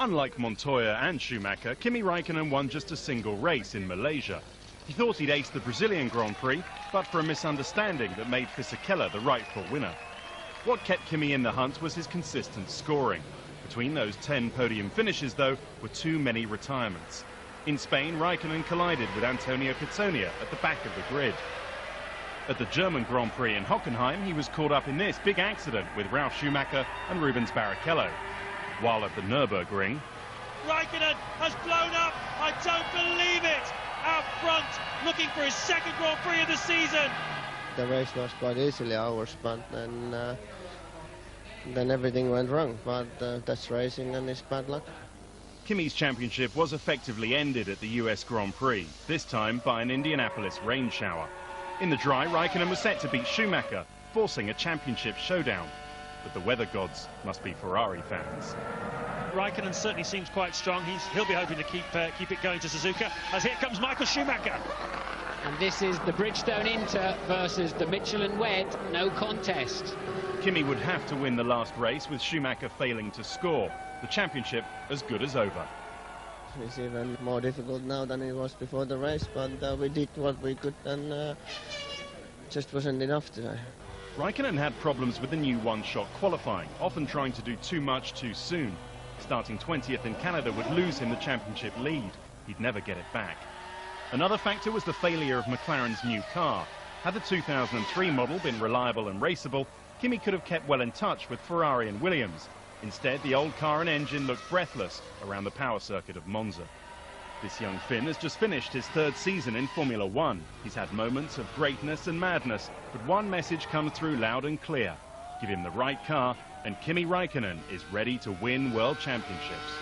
Unlike Montoya and Schumacher, Kimi Raikkonen won just a single race in Malaysia. He thought he'd aced the Brazilian Grand Prix, but for a misunderstanding that made Fisichella the rightful winner. What kept Kimi in the hunt was his consistent scoring. Between those 10 podium finishes, though, were too many retirements. In Spain, Raikkonen collided with Antonio Pizzonia at the back of the grid. At the German Grand Prix in Hockenheim, he was caught up in this big accident with Ralf Schumacher and Rubens Barrichello. While at the Nürburgring, Raikkonen has blown up, I don't believe it, out front, looking for his second Grand Prix of the season. The race was quite easily ours, but then everything went wrong, but that's racing and it's bad luck. Kimi's championship was effectively ended at the US Grand Prix, this time by an Indianapolis rain shower. In the dry, Raikkonen was set to beat Schumacher, forcing a championship showdown. But the weather gods must be Ferrari fans. Raikkonen certainly seems quite strong. He'll be hoping to keep it going to Suzuka, as here comes Michael Schumacher. And this is the Bridgestone Inter versus the Michelin Wed, no contest. Kimi would have to win the last race, with Schumacher failing to score. The championship as good as over. It's even more difficult now than it was before the race, but we did what we could, and just wasn't enough today. Raikkonen had problems with the new one-shot qualifying, often trying to do too much too soon. Starting 20th in Canada would lose him the championship lead. He'd never get it back. Another factor was the failure of McLaren's new car. Had the 2003 model been reliable and raceable, Kimi could have kept well in touch with Ferrari and Williams. Instead, the old car and engine looked breathless around the power circuit of Monza. This young Finn has just finished his third season in Formula One. He's had moments of greatness and madness, but one message comes through loud and clear. Give him the right car, and Kimi Raikkonen is ready to win world championships.